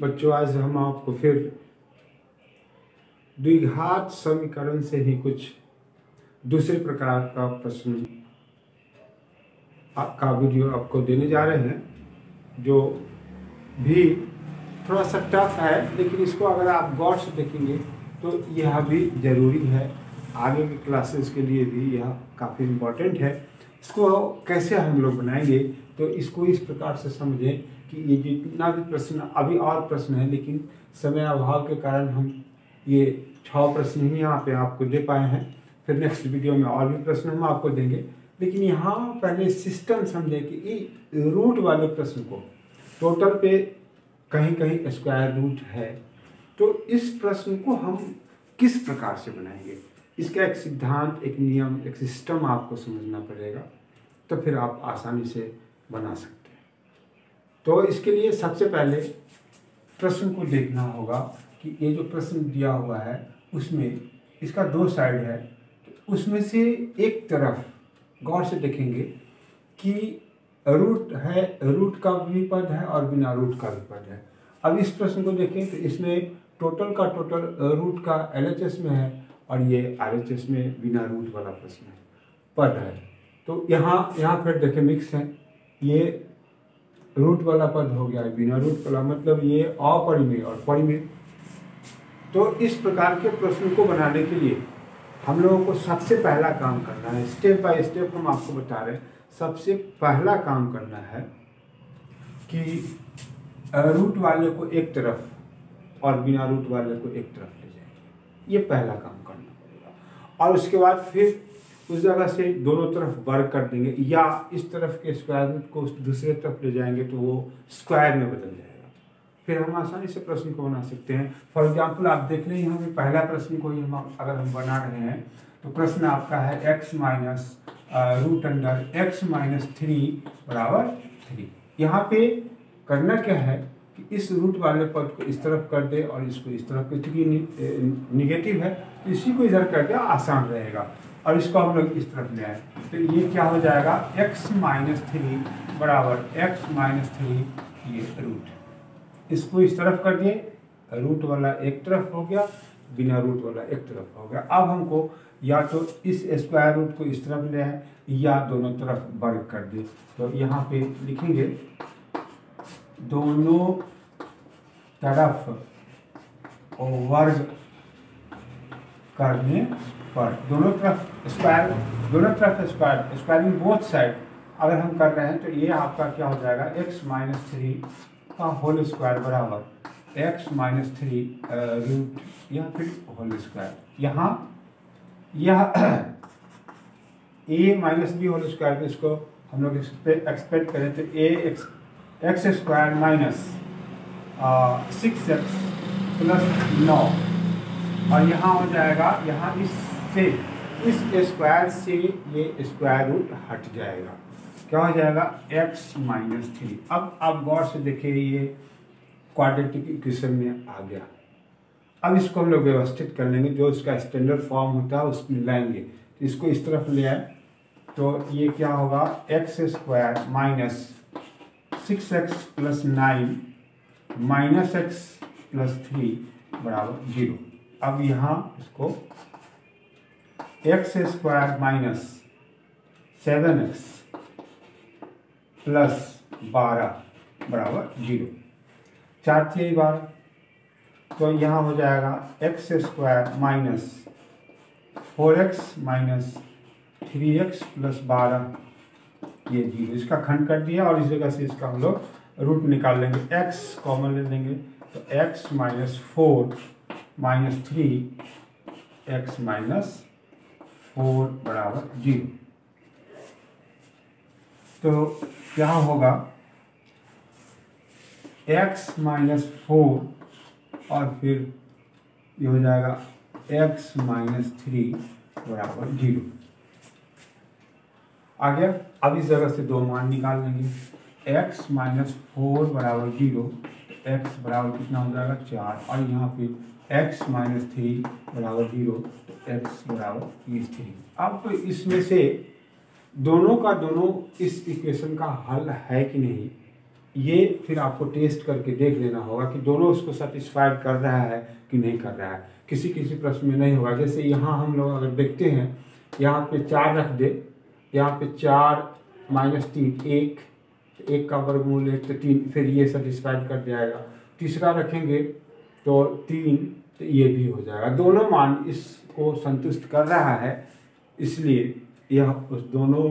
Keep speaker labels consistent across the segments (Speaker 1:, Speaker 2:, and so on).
Speaker 1: बच्चों, आज हम आपको फिर द्विघात समीकरण से ही कुछ दूसरे प्रकार का प्रश्न का वीडियो आपको देने जा रहे हैं, जो भी थोड़ा सा टफ है, लेकिन इसको अगर आप गौर से देखेंगे तो यह भी ज़रूरी है। आगे की क्लासेस के लिए भी यह काफ़ी इम्पोर्टेंट है। इसको कैसे हम लोग बनाएंगे, तो इसको इस प्रकार से समझें कि ये जितना भी प्रश्न, अभी और प्रश्न है लेकिन समय अभाव के कारण हम ये 6 प्रश्न ही यहाँ पे आपको दे पाए हैं। फिर नेक्स्ट वीडियो में और भी प्रश्न हम आपको देंगे, लेकिन यहाँ पहले सिस्टम समझें कि रूट वाले प्रश्न को टोटल पे कहीं कहीं स्क्वायर रूट है, तो इस प्रश्न को हम किस प्रकार से बनाएंगे, इसका एक सिद्धांत, एक नियम, एक सिस्टम आपको समझना पड़ेगा, तो फिर आप आसानी से बना सकते हैं। तो इसके लिए सबसे पहले प्रश्न को देखना होगा कि ये जो प्रश्न दिया हुआ है उसमें इसका 2 साइड है, तो उसमें से एक तरफ गौर से देखेंगे कि रूट है, रूट का भी पद है और बिना रूट का भी पद है। अब इस प्रश्न को देखें तो इसमें टोटल का टोटल रूट का LHS में है और ये RHS में बिना रूट वाला प्रश्न है, पद है। तो यहाँ फिर देखें मिक्स है, ये रूट वाला पद हो गया, बिना रूट वाला, मतलब ये अपरिमेय और परिमेय। तो इस प्रकार के प्रश्न को बनाने के लिए हम लोगों को सबसे पहला काम करना है, स्टेप बाय स्टेप हम आपको बता रहे हैं। सबसे पहला काम करना है कि रूट वाले को एक तरफ और बिना रूट वाले को एक तरफ ले जाएंगे, ये पहला काम करना पड़ेगा। और उसके बाद फिर उस जगह से दोनों तरफ वर्ग कर देंगे, या इस तरफ के स्क्वायर रूट को दूसरे तरफ ले जाएंगे तो वो स्क्वायर में बदल जाएगा। फिर हम आसानी से प्रश्न को बना सकते हैं। फॉर एग्जाम्पल आप देख लें, यहाँ पे पहला प्रश्न को ही अगर हम बना रहे हैं तो प्रश्न आपका है x minus root under x minus 3 बराबर 3। यहाँ पे करना क्या है कि इस रूट वाले पद को इस तरफ कर दे और इसको इस तरफ, क्योंकि निगेटिव है तो इसी को इधर कर दे, आसान रहेगा। और इसको हम लोग इस तरफ ले आए तो ये क्या हो जाएगा, x माइनस 3 बराबर x माइनस 3 ये रूट, इसको इस तरफ कर दिए, रूट वाला एक तरफ हो गया, बिना रूट वाला एक तरफ हो गया। अब हमको या तो इस स्क्वायर रूट को इस तरफ ले आए या दोनों तरफ वर्ग कर दे। तो यहाँ पे लिखेंगे दोनों तरफ वर्ग करने पर, दोनों तरफ स्क्वायर, स्क्वायरिंग बोथ साइड अगर हम कर रहे हैं तो ये आपका क्या हो जाएगा, x माइनस 3 का होल स्क्वायर बराबर x माइनस 3 रूट या फिर होल स्क्वायर। यहाँ यह a minus B whole square, तो इसको हम लोग एक्सपेक्ट करें तो x square minus 6x plus 9, और यहाँ हो जाएगा, यहाँ इससे इस स्क्वायर से ये स्क्वायर रूट हट जाएगा, क्या हो जाएगा x माइनस 3। अब आप गौर से देखिए, ये क्वाड्रेटिक इक्वेशन में आ गया। अब इसको हम लोग व्यवस्थित कर लेंगे, जो इसका स्टैंडर्ड फॉर्म होता है उसमें लाएंगे। तो इसको इस तरफ ले आए तो ये क्या होगा, x square minus 6x plus 9 minus x plus 3 बराबर 0। अब यहाँ इसको x square minus 7x plus 12 बराबर 0, 4 3 12, तो यहाँ हो जाएगा x square minus 4x minus 3x plus 12 ये 0, इसका खंड कर दिया और इस जगह से इसका हम लोग रूट निकाल लेंगे, x कॉमन ले लेंगे तो x minus 4 minus 3 x minus 4 बराबर 0। तो क्या होगा, x माइनस 4 और फिर ये हो जाएगा x माइनस 3 बराबर 0 आ गया। अब इस जगह से दो मान निकाल लेंगे, x माइनस 4 बराबर 0, x बराबर कितना हो जाएगा 4, और यहाँ फिर x माइनस 3 बराबर 0 तो x बराबर 3। अब तो इसमें से दोनों का दोनों इस इक्वेशन का हल है कि नहीं, ये फिर आपको टेस्ट करके देख लेना होगा कि दोनों उसको सेटिस्फाइड कर रहा है कि नहीं कर रहा है। किसी किसी प्रश्न में नहीं होगा। जैसे यहाँ हम लोग अगर देखते हैं, यहाँ पे 4 रख दे, यहाँ पे 4 माइनस 3 1 का वर्गमूल 1 तो 3, फिर ये सेटिस्फाइड कर जाएगा। तीसरा रखेंगे तो 3, तो ये भी हो जाएगा। दोनों मान इसको संतुष्ट कर रहा है, इसलिए यह उस दोनों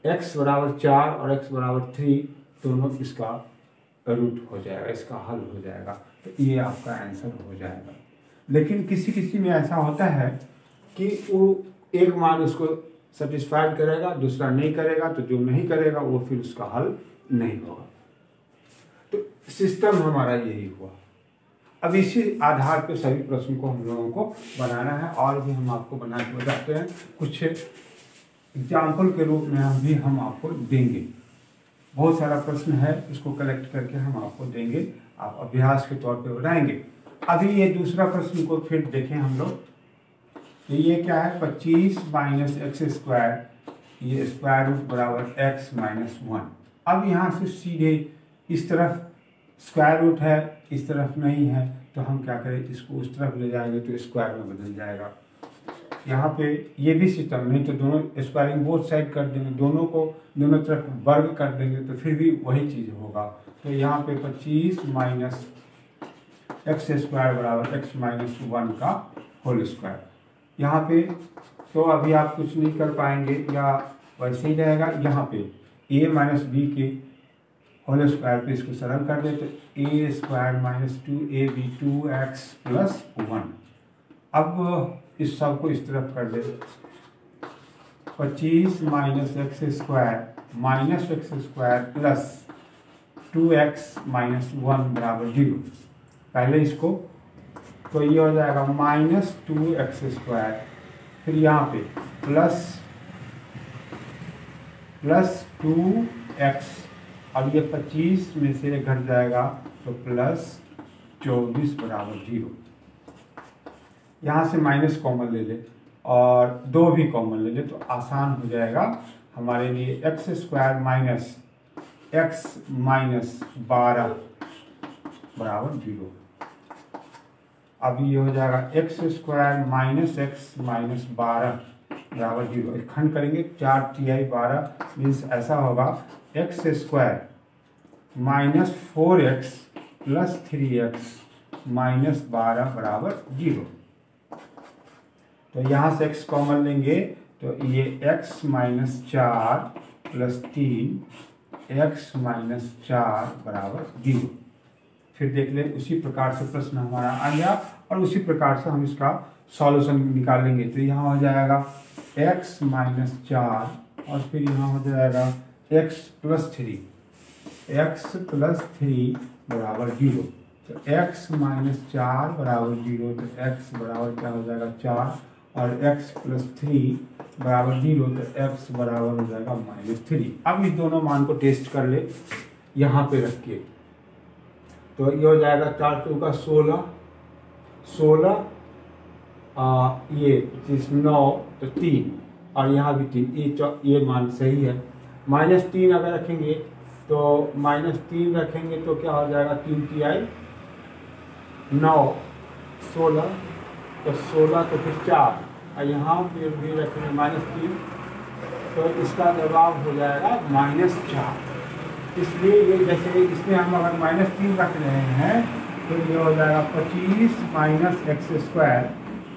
Speaker 1: x बराबर 4 और x बराबर 3 दोनों इसका रूट हो जाएगा, इसका हल हो जाएगा। तो ये आपका आंसर हो जाएगा। लेकिन किसी किसी में ऐसा होता है कि वो एक मान उसको सेटिस्फाइड करेगा, दूसरा नहीं करेगा, तो जो नहीं करेगा वो फिर उसका हल नहीं होगा। तो सिस्टम हमारा यही हुआ। अब इसी आधार पर सभी प्रश्न को हम लोगों को बनाना है, और भी हम आपको बना के बताते हैं। कुछ एग्जाम्पल के रूप में हम आपको देंगे। बहुत सारा प्रश्न है, उसको कलेक्ट करके हम आपको देंगे, आप अभ्यास के तौर पे बनाएंगे। अभी ये दूसरा प्रश्न को फिर देखें हम लोग। तो ये क्या है, 25 माइनस एक्स स्क्वायर, ये स्क्वायर रूट बराबर एक्स माइनस 1। अब यहाँ से सीधे इस तरफ स्क्वायर रूट है, इस तरफ नहीं है, तो हम क्या करें, इसको उस तरफ ले जाएंगे तो स्क्वायर में बदल जाएगा। यहाँ पे ये भी सिस्टम, नहीं तो दोनों स्क्वायरिंग बोथ साइड कर देंगे, दोनों तरफ वर्ग कर देंगे तो फिर भी वही चीज़ होगा। तो यहाँ पे 25 माइनस एक्स स्क्वायर बराबर एक्स माइनस 1 का होल स्क्वायर। यहाँ पे तो अभी आप कुछ नहीं कर पाएंगे, या वैसे ही रहेगा। यहाँ पे a माइनस बी के होल स्क्वायर पे इसको सरल कर दे तो a square minus 2ab 2x plus 1। अब इस सब को इस तरफ कर दे, 25 minus x square plus 2x minus 1 बराबर 0। पहले इसको, तो ये हो जाएगा माइनस 2x स्क्वायर, फिर यहाँ पे प्लस 2x, अब ये 25 में से घट जाएगा तो प्लस 24 बराबर 0। यहाँ से माइनस कॉमन ले ले और 2 भी कॉमन ले ले तो आसान हो जाएगा हमारे लिए। X square minus x minus 12 बराबर 0। अब ये हो जाएगा x square minus x minus 12 बराबर 0। खंड करेंगे 4 तिहाई 12 मीन्स ऐसा होगा x square minus 4x plus 3x minus 12 बराबर 0। तो यहाँ से x कॉमन लेंगे तो ये x minus 4 plus 3 x minus 4 बराबर 0। फिर देख लें, उसी प्रकार से प्रश्न हमारा आ गया और उसी प्रकार से हम इसका सॉल्यूशन निकालेंगे। तो यहाँ हो जाएगा x माइनस 4 और फिर यहाँ हो जाएगा x प्लस 3 बराबर 0। तो x माइनस 4 बराबर 0, तो x बराबर क्या हो जाएगा 4 और x प्लस 3 बराबर 0, तो x बराबर हो जाएगा -3। अब इस दोनों मान को टेस्ट कर ले, यहाँ पे रख के, तो ये हो जाएगा 4 2 का 16 ये 25 9 तो 3 और यहाँ भी 3, ये मान सही है। -3 अगर रखेंगे तो -3 रखेंगे तो क्या हो जाएगा 3 तिहाई 9 16 तो 16 तो फिर 4 और यहाँ पे भी रखेंगे -3 तो इसका जवाब हो जाएगा -4। इसलिए ये जैसे इसमें हम अगर -3 रख रहे हैं तो ये हो जाएगा 25 माइनस एक्स स्क्वायर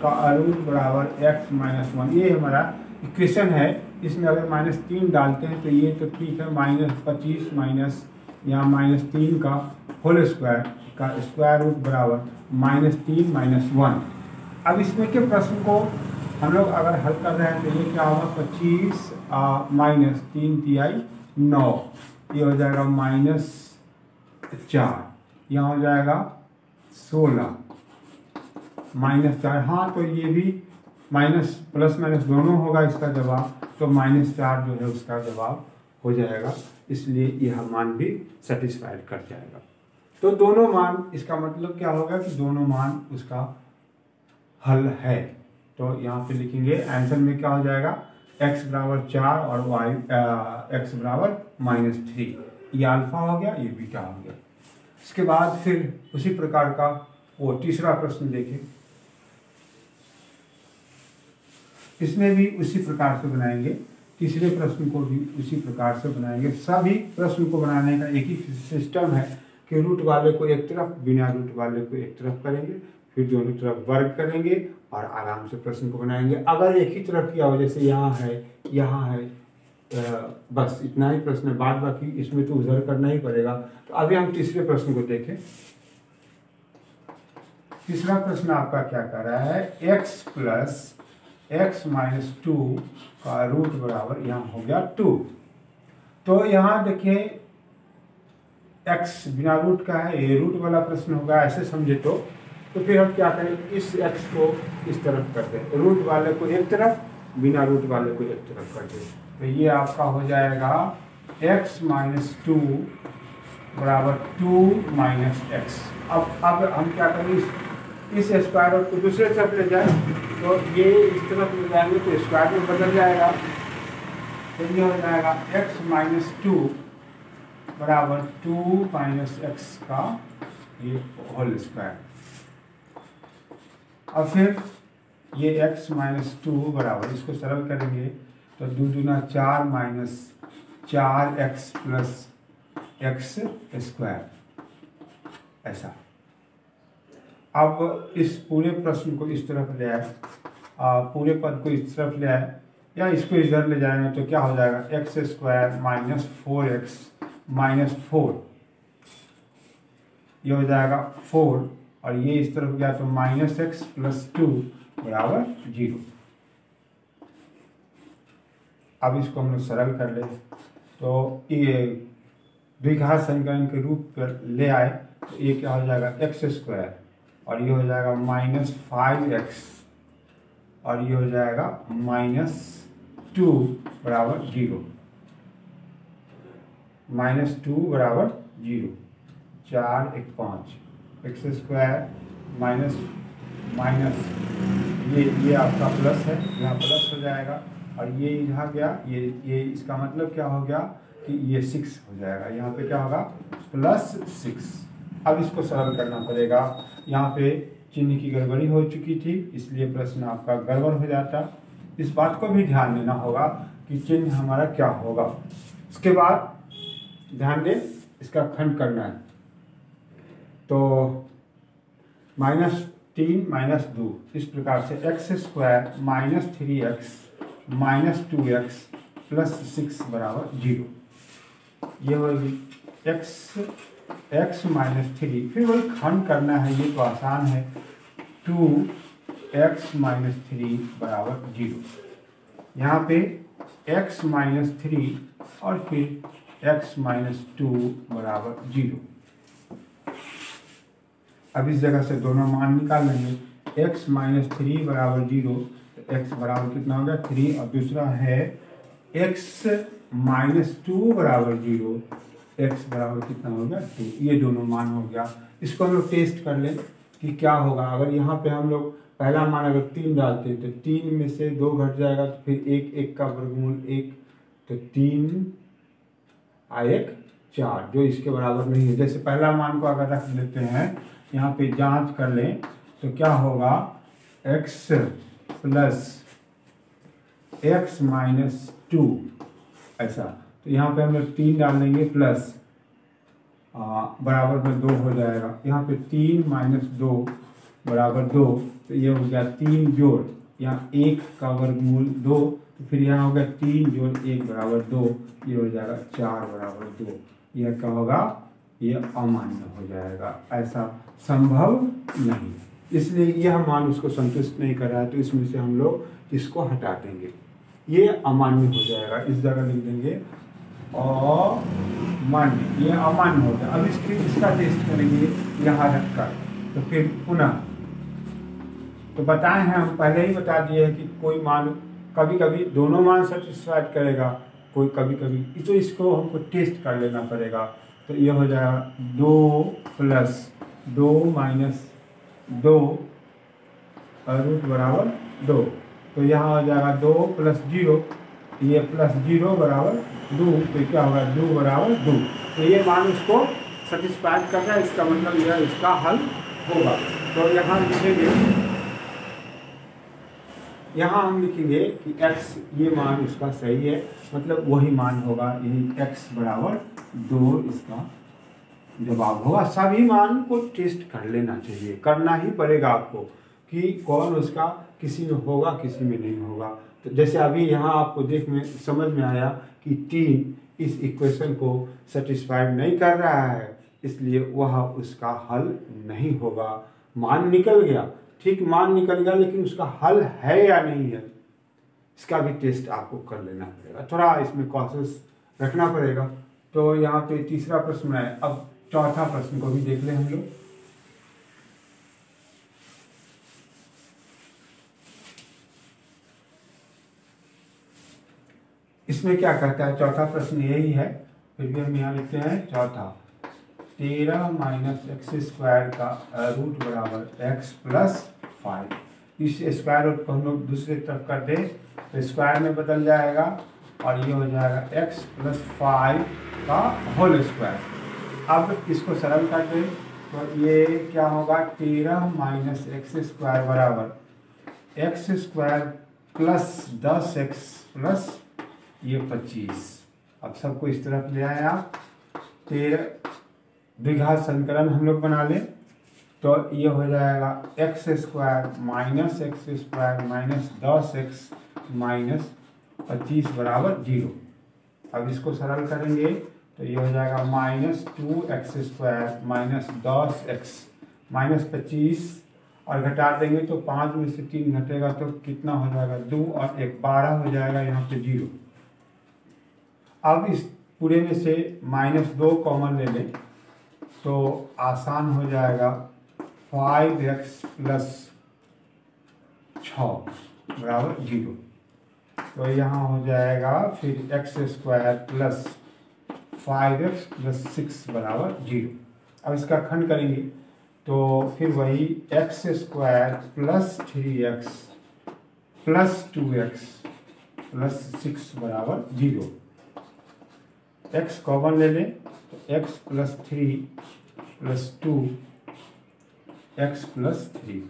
Speaker 1: का रूट बराबर एक्स माइनस 1। ये हमारा इक्वेशन है। इसमें अगर -3 डालते हैं तो ये तो ठीक है, -25 माइनस यहाँ -3 का होल स्क्वायर का स्क्वायर रूट बराबर -3 माइनस 1। अब इसमें के प्रश्न को हम लोग अगर हल कर रहे हैं तो ये क्या होगा 25 माइनस 3 तिहाई 9, ये हो जाएगा -4, यहाँ हो जाएगा 16 -4। हाँ, तो ये भी माइनस प्लस माइनस दोनों होगा इसका जवाब, तो -4 जो है उसका जवाब हो जाएगा। इसलिए यह मान भी सेटिस्फाइड कर जाएगा। तो दोनों मान, इसका मतलब क्या होगा कि दोनों मान उसका हल है। तो यहाँ पे लिखेंगे आंसर में क्या हो जाएगा x बराबर 4 और y x बराबर -3। ये अल्फा हो गया, ये बीटा हो गया। इसके बाद फिर उसी प्रकार का वो तीसरा प्रश्न देखें, इसमें भी उसी प्रकार से बनाएंगे, तीसरे प्रश्न को भी उसी प्रकार से बनाएंगे। सभी प्रश्न को बनाने का एक ही सिस्टम है कि रूट वाले को एक तरफ, बिना रूट वाले को एक तरफ करेंगे, फिर दोनों तरफ वर्ग करेंगे और आराम से प्रश्न को बनाएंगे। अगर एक ही तरफ किया हो, जैसे यहाँ है, यहाँ है, बस इतना ही प्रश्न है, बाद बाकी इसमें तो उधर करना ही पड़ेगा। तो अभी हम तीसरे प्रश्न को देखें। तीसरा प्रश्न आपका क्या कर रहा है, x प्लस x माइनस 2 का रूट बराबर यहाँ हो गया 2। तो यहाँ देखिए x बिना रूट का है, ये रूट वाला प्रश्न होगा, ऐसे समझे तो फिर हम क्या करें, इस x को इस तरफ कर दें, रूट वाले को एक तरफ, बिना रूट वाले को एक तरफ कर दें। तो ये आपका हो जाएगा x माइनस 2 बराबर 2 माइनस एक्स। अब हम क्या करें, इस स्क्वायर को दूसरे तरफ ले जाए, तो ये इस तरफ ले जाएंगे तो स्क्वायर में बदल जाएगा। तो ये हो जाएगा x माइनस 2 बराबर 2 माइनस एक्स का ये होल स्क्वायर। और फिर ये x माइनस 2 बराबर, इसको सरल करेंगे तो 2 दूना 4 minus 4x plus x square, ऐसा। अब इस पूरे प्रश्न को इस तरफ ले आए, पूरे पद को इस तरफ ले आए, या इसको इधर ले जाएंगे तो क्या हो जाएगा, x square minus 4x minus 4, ये हो जाएगा 4, और ये इस तरफ गया तो माइनस एक्स प्लस 2 बराबर 0। अब इसको हम लोग सरल कर ले, तो ये द्विघात समीकरण के रूप पर ले आए, तो ये क्या हो जाएगा, एक्स स्क्वायर, और ये हो जाएगा माइनस 5x, और ये हो जाएगा माइनस 2 बराबर 0, माइनस 2 बराबर 0, 4 1 5, एक्स स्क्वायर माइनस माइनस ये आपका प्लस है, यहाँ प्लस हो जाएगा, और ये यहाँ गया, ये इसका मतलब क्या हो गया कि ये 6 हो जाएगा, यहाँ पे क्या होगा, प्लस 6। अब इसको सरल करना पड़ेगा, यहाँ पे चिन्ह की गड़बड़ी हो चुकी थी, इसलिए प्रश्न आपका गड़बड़ हो जाता। इस बात को भी ध्यान देना होगा कि चिन्ह हमारा क्या होगा। इसके बाद ध्यान दें, इसका खंड करना है, तो -3 - 2, इस प्रकार से x square minus 3x minus 2x plus 6 बराबर 0। ये होगी x माइनस 3, फिर वही खंड करना है, ये तो आसान है, 2x माइनस 3 बराबर 0। यहाँ पे x माइनस 3 और फिर x माइनस 2 बराबर 0। अब इस जगह से दोनों मान निकाल लेंगे, x माइनस 3 बराबर 0, तो x बराबर कितना हो गया 3, और दूसरा है x माइनस 2 बराबर 0, x बराबर कितना हो गया 2, ये दोनों मान हो गया। इसको हम लोग टेस्ट कर लें कि क्या होगा। अगर यहाँ पे हम लोग पहला मान अगर 3 डालते हैं तो 3 में से 2 घट जाएगा, तो फिर 1 का वर्गमूल 1, तो 3 1 4, जो इसके बराबर नहीं है। जैसे पहला मान को अगर रख लेते हैं, यहाँ पे जांच कर लें तो क्या होगा, x प्लस x माइनस 2, ऐसा। तो यहाँ पे हम लोग 3 डाल देंगे प्लस बराबर में 2 हो जाएगा, यहाँ पे 3 माइनस 2 बराबर 2, तो ये हो गया 3 जोड़, यहाँ 1 का वर्गमूल 2, तो फिर यहाँ हो गया 3 जोड़ 1 बराबर 2, ये हो जाएगा 4 बराबर 2। यह क्या होगा, ये अमान्य हो जाएगा, ऐसा संभव नहीं, इसलिए यह मान उसको संतुष्ट नहीं कर रहा है, तो इसमें से हम लोग इसको हटा देंगे, ये अमान्य हो जाएगा। इस जगह लिख देंगे अमान्य, ये अमान्य हो गया। अब इसका टेस्ट करेंगे यहाँ रखकर, तो फिर पुनः तो बताए हैं, हम पहले ही बता दिए हैं कि कोई मान कभी कभी दोनों मान सेटिस्फाइड करेगा, कोई कभी कभी, तो इसको हमको टेस्ट कर लेना पड़ेगा। तो ये हो जाएगा 2 प्लस 2 माइनस 2 रूट बराबर 2, तो यहाँ हो जाएगा 2 प्लस 0, ये प्लस 0 बराबर 2, तो क्या होगा 2 बराबर 2। तो ये मान उसको सेटिस्फाइड कर रहा है, इसका मतलब यह इसका हल होगा। तो यहाँ लिखेंगे, यहाँ हम लिखेंगे कि x ये मान उसका सही है, मतलब वही मान होगा, यही x बराबर 2 इसका जवाब होगा। सभी मान को टेस्ट कर लेना चाहिए, करना ही पड़ेगा आपको कि कौन उसका किसी में होगा किसी में नहीं होगा। तो जैसे अभी यहाँ आपको समझ में आया कि 3 इस इक्वेशन को सेटिस्फाइड नहीं कर रहा है, इसलिए वह उसका हल नहीं होगा। मान निकल गया, ठीक, मान निकल गया, लेकिन उसका हल है या नहीं है इसका भी टेस्ट आपको कर लेना पड़ेगा, थोड़ा इसमें कॉशस रखना पड़ेगा। तो यहाँ पे तीसरा प्रश्न है। अब चौथा प्रश्न को भी देख लें हम लोग। इसमें क्या कहता है, चौथा प्रश्न यही है, फिर भी हम यहाँ लिखते हैं चौथा। 13 माइनस एक्स स्क्वायर का रूट बराबर एक्स प्लस 5। इस स्क्वायर रूट को हम लोग दूसरी तरफ कर दें तो स्क्वायर में बदल जाएगा और ये हो जाएगा एक्स प्लस 5 का होल स्क्वायर। अब इसको सरल कर दें तो ये क्या होगा, 13 माइनस एक्स स्क्वायर बराबर x square plus 10x plus ये 25। अब सबको इस तरफ ले आए आप, 13 द्विघात संकलन हम लोग बना लें तो ये हो जाएगा x square minus x square minus 10x minus 25 बराबर 0। अब इसको सरल करेंगे तो ये हो जाएगा minus 2x square minus 10x minus 25 और घटा देंगे तो 5 में से 3 घटेगा तो कितना हो जाएगा 2 और 1 12 हो जाएगा यहाँ पे 0। अब इस पूरे में से -2 कॉमन ले लें तो आसान हो जाएगा 5x प्लस 6 बराबर 0। तो यहाँ हो जाएगा फिर x square plus 5x plus 6 बराबर 0। अब इसका खंड करेंगे तो फिर वही x square plus 3x plus 2x plus 6 बराबर 0। x कॉमन ले लें तो x plus 3 plus 2 x plus 3,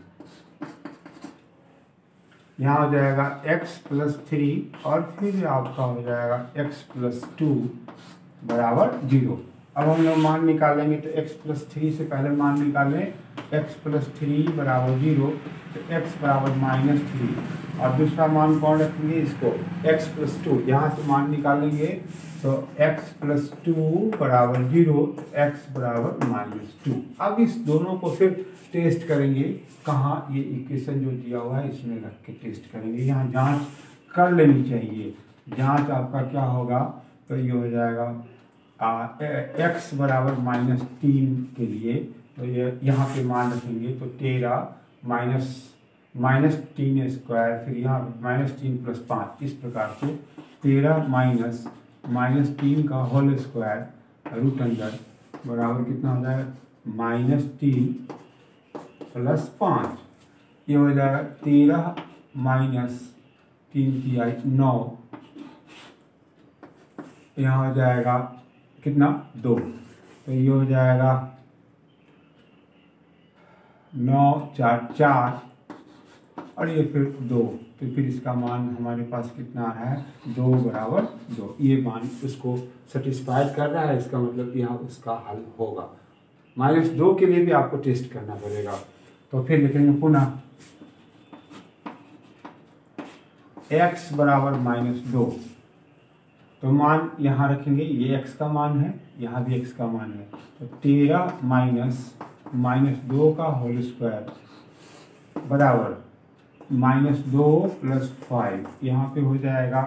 Speaker 1: यहाँ हो जाएगा x प्लस 3 और फिर आपका हो जाएगा x प्लस 2 बराबर 0। अब हम लोग मान निकालेंगे तो x प्लस 3 से पहले मान निकालें, x प्लस 3 बराबर 0 तो x बराबर -3 और दूसरा मान कौन रखेंगे, इसको x प्लस 2, यहाँ से मान निकालेंगे तो x प्लस 2 बराबर 0 तो x बराबर -2। अब इस दोनों को फिर टेस्ट करेंगे, कहाँ ये इक्वेशन जो दिया हुआ है इसमें रख के टेस्ट करेंगे। यहाँ जांच कर लेनी चाहिए। जांच आपका क्या होगा तो ये हो जाएगा x बराबर -3 के लिए तो ये यहाँ पे मान रखेंगे तो 13 माइनस 3 स्क्वायर, फिर यहाँ -3 प्लस 5, इस प्रकार से 13 -3 का होल स्क्वायर रूट अंडर बराबर कितना हो जाएगा -3 प्लस 5। ये हो जाएगा 13 माइनस 3 की आई 9, यहाँ हो जाएगा कितना 2, तो ये हो जाएगा 9 4 4 और ये फिर 2, तो फिर इसका मान हमारे पास कितना आ रहा है 2 बराबर 2। ये मान उसको सेटिस्फाइड कर रहा है, इसका मतलब यहाँ उसका हल होगा। -2 के लिए भी आपको टेस्ट करना पड़ेगा। तो फिर लिखेंगे पुनः x बराबर -2, तो मान यहाँ रखेंगे, ये x का मान है, यहाँ भी x का मान है, तो 13 -2 का होल स्क्वायर बराबर -2 प्लस 5, यहाँ पे हो जाएगा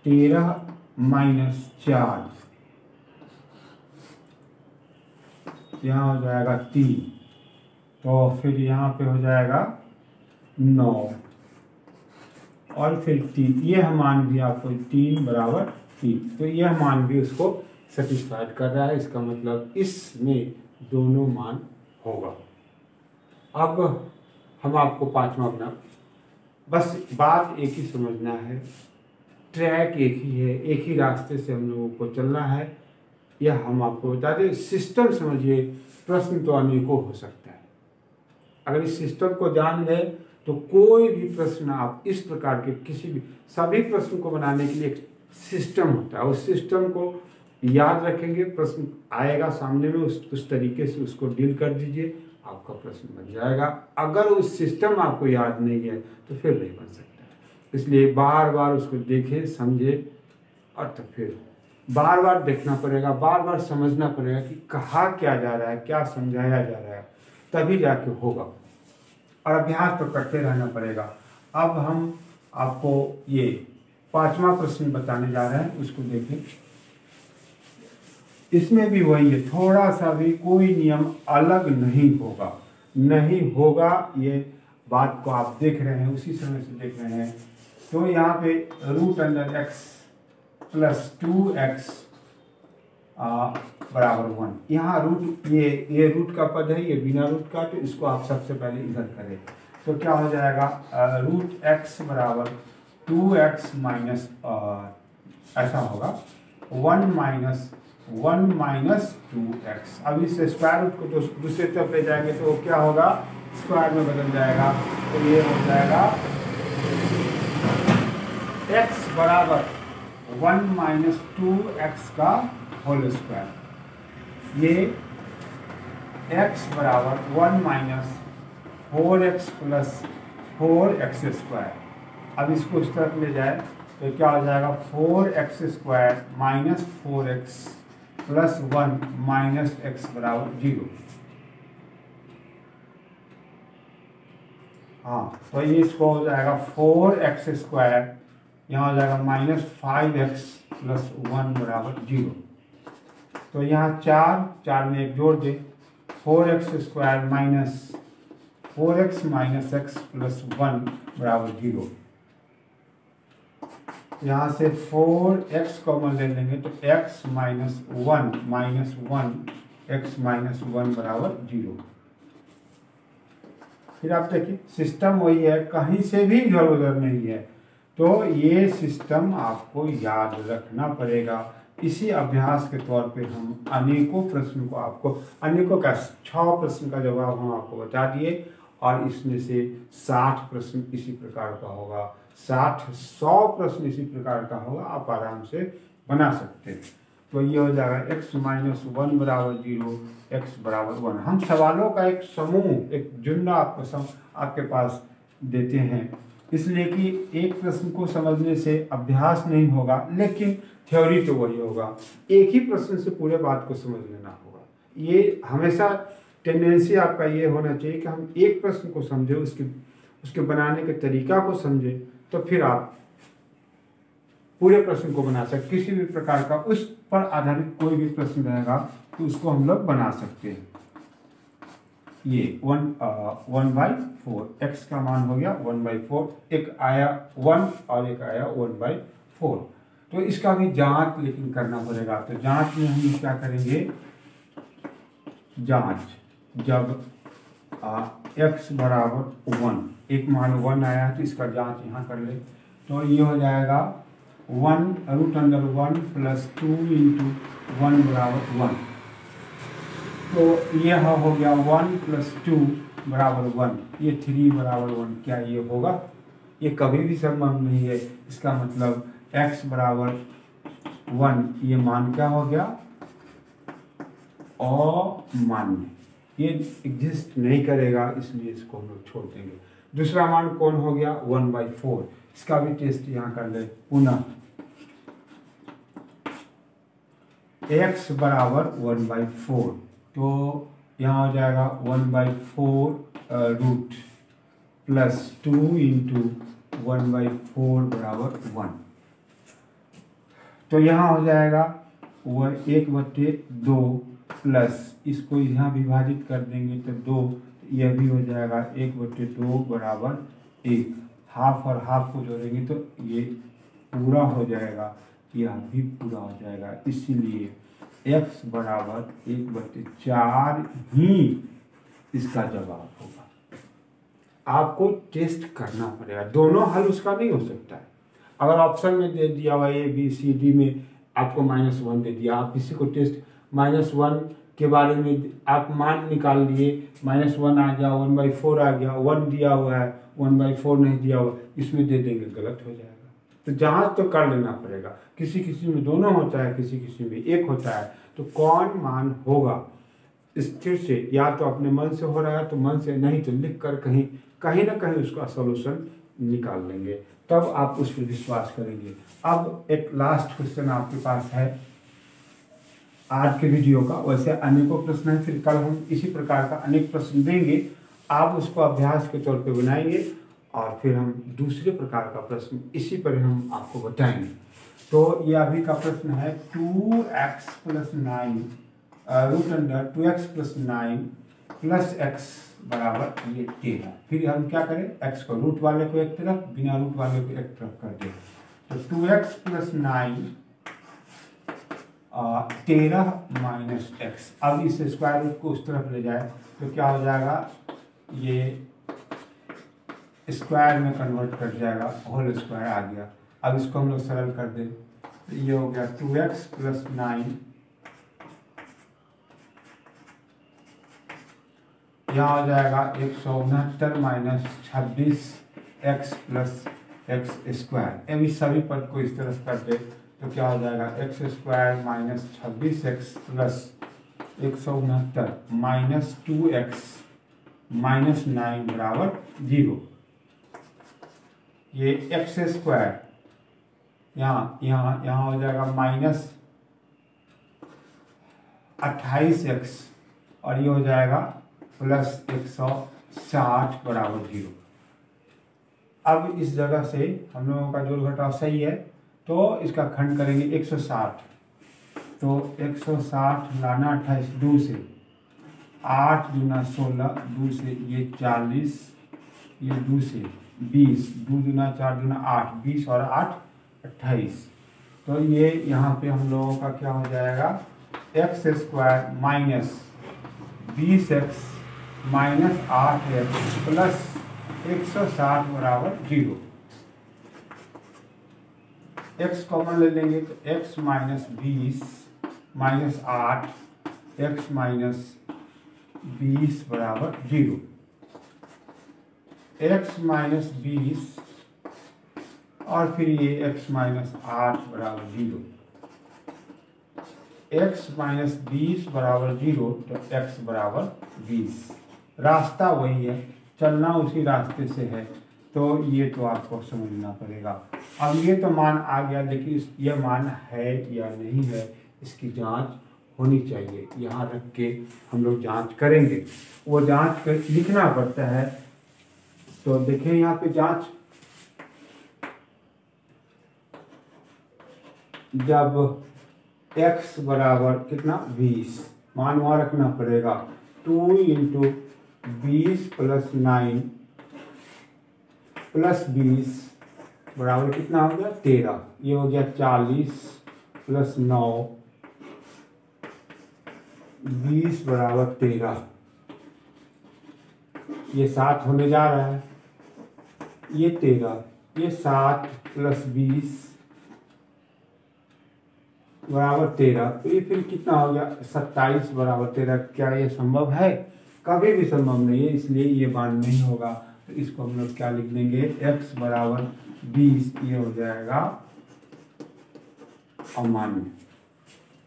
Speaker 1: 13 -4, यहाँ हो जाएगा 3, तो फिर यहाँ पे हो जाएगा 9 और फिर 3, यह मान भी आपको 3 बराबर 3, तो यह मान भी उसको सेटिस्फाइड कर रहा है, इसका मतलब इसमें दोनों मान होगा। अब हम आपको पांचवा अपना, बस बात एक ही समझना है ट्रैक एक ही है, एक ही रास्ते से हम लोगों को चलना है, यह हम आपको बता दें। सिस्टम समझिए, प्रश्न तो अनेकों हो सकता है। अगर इस सिस्टम को जान गए तो कोई भी प्रश्न आप इस प्रकार के किसी भी सभी प्रश्न को बनाने के लिए एक सिस्टम होता है। उस सिस्टम को याद रखेंगे, प्रश्न आएगा सामने में, उस तरीके से उसको डील कर दीजिए, आपका प्रश्न बन जाएगा। अगर उस सिस्टम आपको याद नहीं है तो फिर नहीं बन सकता। इसलिए बार बार उसको देखें, समझे, और तो फिर बार बार देखना पड़ेगा, बार बार समझना पड़ेगा कि कहा क्या जा रहा है, क्या समझाया जा रहा है, तभी जाके होगा। और अभ्यास तो करते रहना पड़ेगा। अब हम आपको ये 5वां प्रश्न बताने जा रहे हैं, उसको देखें। इसमें भी वही है, थोड़ा सा भी कोई नियम अलग नहीं होगा। ये बात को आप देख रहे हैं, उसी समय से देख रहे हैं। तो यहाँ पे √x + 2x = 1। यहाँ रूट, ये रूट का पद है, ये बिना रूट का, तो इसको आप सबसे पहले इधर करें। तो क्या हो जाएगा, √x = 2x माइनस, ऐसा होगा 1 - 2x। अब इस स्क्वायर रूट को दूसरे तरफ ले जाएंगे तो क्या होगा, स्क्वायर में बदल जाएगा। तो ये हो जाएगा x = 1 - 2x का होल स्क्वायर। ये x = 1 - 4x + 4x²। अब इसको इस तरफ ले जाए तो क्या हो जाएगा, 4x² - 4x + 1 - x = 0। हाँ, तो ये इसको हो जाएगा 4x², यहाँ हो जाएगा -5x + 1 = 0। तो यहाँ 4 में 1 जोड़ दे, 4x² - 4x - x + 1 = 0। यहाँ से 4x कॉमन ले लेंगे तो x - 1 x - 1 = 0। फिर आप देखिए, सिस्टम वही है, कहीं से भी इधर उधर नहीं है। तो ये सिस्टम आपको याद रखना पड़ेगा। इसी अभ्यास के तौर पे हम अनेकों प्रश्न को आपको, अनेकों का 6 प्रश्न का जवाब हम आपको बता दिए, और इसमें से 60 प्रश्न इसी प्रकार का होगा, 60-100 प्रश्न इसी प्रकार का होगा, आप आराम से बना सकते हैं। तो ये हो जाएगा x - 1 = 0, x = 1। हम सवालों का एक समूह, एक जुमला आपके पास देते हैं, इसलिए कि एक प्रश्न को समझने से अभ्यास नहीं होगा, लेकिन थ्योरी तो वही होगा। एक ही प्रश्न से पूरे बात को समझ लेना होगा। ये हमेशा टेंडेंसी आपका ये होना चाहिए कि हम एक प्रश्न को समझें, उसके बनाने के तरीका को समझें, तो फिर आप पूरे प्रश्न को बना सकते। किसी भी प्रकार का उस पर आधारित कोई भी प्रश्न रहेगा तो उसको हम लोग बना सकते हैं। ये 1/4, x का मान हो गया 1/4, एक आया 1 और एक आया 1/4। तो इसका भी जांच लेकिन करना पड़ेगा। तो जांच में हम क्या करेंगे, जांच जब x = 1, एक मान 1 आया है तो इसका जांच यहाँ कर ले। तो ये हो जाएगा 1 √1 + 2 × 1 = 1। तो यह हो गया 1 + 2 = 1। ये 3 = 1, क्या ये होगा? ये कभी भी संभव नहीं है। इसका मतलब x = 1, ये मान क्या हो गया? अमान्य, ये एग्जिस्ट नहीं करेगा, इसलिए इसको हम लोग छोड़ देंगे। दूसरा मान कौन हो गया? 1/4। इसका भी टेस्ट यहाँ कर ले पुनः। x = 1/4, तो यहाँ हो जाएगा 1/4 रूट + 2 × 1/4 = 1। तो यहाँ हो जाएगा 1/2 प्लस, इसको यहाँ विभाजित कर देंगे तो 2, यह भी हो जाएगा 1/2 = 1। हाफ और हाफ को जोड़ेंगे तो ये पूरा हो जाएगा, यह भी पूरा हो जाएगा। इसीलिए x = 1/4 ही इसका जवाब होगा। आपको टेस्ट करना पड़ेगा, दोनों हल उसका नहीं हो सकता है। अगर ऑप्शन में दे दिया हुआ ए बी सी डी में आपको -1 दे दिया, आप किसी को टेस्ट -1 के बारे में आप मान निकाल लिए, -1 आ गया, 1/4 आ गया, 1 दिया हुआ है, 1/4 नहीं दिया हुआ, इसमें दे देंगे, गलत हो जाएगा। तो जांच तो कर लेना पड़ेगा, किसी किसी में दोनों होता है, किसी किसी में एक होता है। तो कौन मान होगा स्थिर से, या तो अपने मन से हो रहा है तो मन से, नहीं तो लिख कर कहीं ना कहीं उसका सॉल्यूशन निकाल लेंगे, तब आप उस पर विश्वास करेंगे। अब एक लास्ट क्वेश्चन आपके पास है आज के वीडियो का। वैसे अनेकों प्रश्न हैं, फिर कल हम इसी प्रकार का अनेक प्रश्न देंगे, आप उसको अभ्यास के तौर पे बनाएंगे और फिर हम दूसरे प्रकार का प्रश्न इसी पर हम आपको बताएंगे। तो ये अभी का प्रश्न है 2x + 9 √2x + 9 + x बराबर ये 13। फिर हम क्या करें, x को रूट वाले को एक तरफ, बिना रूट वाले को एक तरफ कर दें। तो 2x + 9 13 - x। अब इस स्क्वायर रूट को उस तरफ ले जाए तो क्या हो जाएगा, ये स्क्वायर में कन्वर्ट कर जाएगा, होल स्क्वायर आ गया। अब इसको हम लोग सरल कर दें तो ये हो गया 2x + 9, यहाँ हो जाएगा 169 - 26x + x²। अब इस सभी पद को इस तरफ कर दे तो क्या हो जाएगा, x² - 26x + 169 - 2x - 9 बराबर 0। ये x² यहाँ हो जाएगा -28x और ये हो जाएगा +160 बराबर 0। अब इस जगह से हम लोगों का जोड़ घटाव सही है, तो इसका खंड करेंगे 160। तो 160 लाना 28 2 से, 8 दूना 16, 2 से ये 40, ये 2 से 20, 2 दूना 4 दूना 8, 20 और 8 28। तो ये यहाँ पे हम लोगों का क्या हो जाएगा, x² - 20x - 8x + 160 बराबर 0। x कॉमन ले लेंगे तो x - 20 - 8 x - 20 बराबर 0। x - 20 और फिर ये x - 8 बराबर 0। x - 20 बराबर 0 तो x बराबर 20। रास्ता वही है, चलना उसी रास्ते से है, तो ये तो आपको समझना पड़ेगा। अब ये तो मान आ गया, लेकिन ये मान है या नहीं है इसकी जांच होनी चाहिए। यहाँ रख के हम लोग जांच करेंगे, वो जांच कर लिखना पड़ता है। तो देखें यहाँ पे जांच, जब x बराबर कितना 20, मान वहाँ रखना पड़ेगा। 2 × 20 + 9 + 20 बराबर कितना हो गया 13। ये हो गया 40 + 9 20 बराबर 13। ये 7 होने जा रहा है, ये 13, ये 7 + 20 बराबर 13। तो ये फिर कितना हो गया 27 बराबर 13। क्या ये संभव है? कभी भी संभव नहीं है, इसलिए ये मान नहीं होगा। तो इसको हम लोग क्या लिख देंगे, x बराबर 20, ये हो जाएगा अमान्य।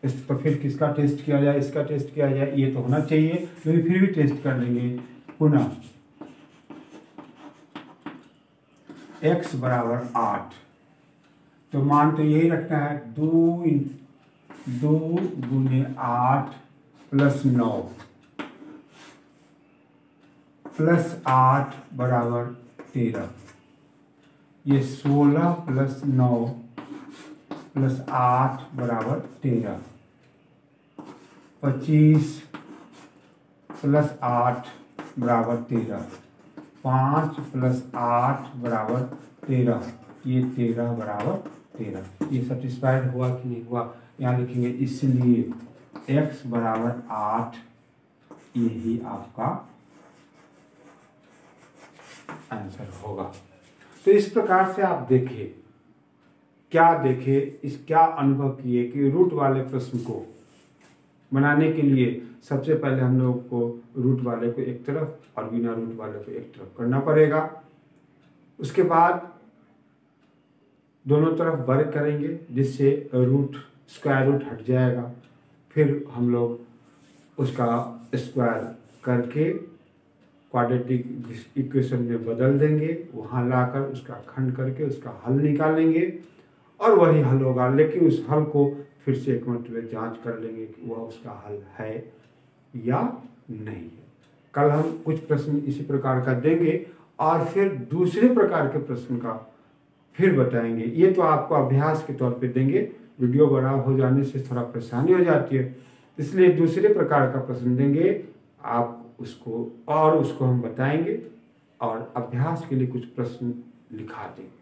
Speaker 1: इस तो फिर किसका टेस्ट किया जाए, इसका टेस्ट किया जाए, ये तो होना चाहिए, लेकिन फिर भी टेस्ट कर लेंगे पुनः। x बराबर 8, तो मान तो यही रखना है, 2 × 8 + 9 + 8 बराबर 13। ये 16 + 9 + 8 बराबर 13। 25 + 8 बराबर 13। 5 + 8 बराबर 13। ये 13 बराबर 13। ये सेटिस्फाइड हुआ कि नहीं हुआ, यहाँ लिखेंगे। इसलिए x बराबर 8 यही आपका आंसर होगा। तो इस प्रकार से आप देखिए, क्या देखे, इस क्या अनुभव किए कि रूट वाले प्रश्न को बनाने के लिए सबसे पहले हम लोग को रूट वाले को एक तरफ और बिना रूट वाले को एक तरफ करना पड़ेगा। उसके बाद दोनों तरफ वर्ग करेंगे जिससे रूट स्क्वायर रूट हट जाएगा। फिर हम लोग उसका स्क्वायर करके क्वाड्रेटिक इक्वेशन में बदल देंगे, वहाँ लाकर उसका खंड करके उसका हल निकालेंगे और वही हल होगा। लेकिन उस हल को फिर से एक मरतबा जांच कर लेंगे कि वह उसका हल है या नहीं है। कल हम कुछ प्रश्न इसी प्रकार का देंगे और फिर दूसरे प्रकार के प्रश्न का फिर बताएंगे। ये तो आपको अभ्यास के तौर पे देंगे, वीडियो बड़ा हो जाने से थोड़ा परेशानी हो जाती है, इसलिए दूसरे प्रकार का प्रश्न देंगे आप उसको, और उसको हम बताएंगे और अभ्यास के लिए कुछ प्रश्न लिखा देंगे।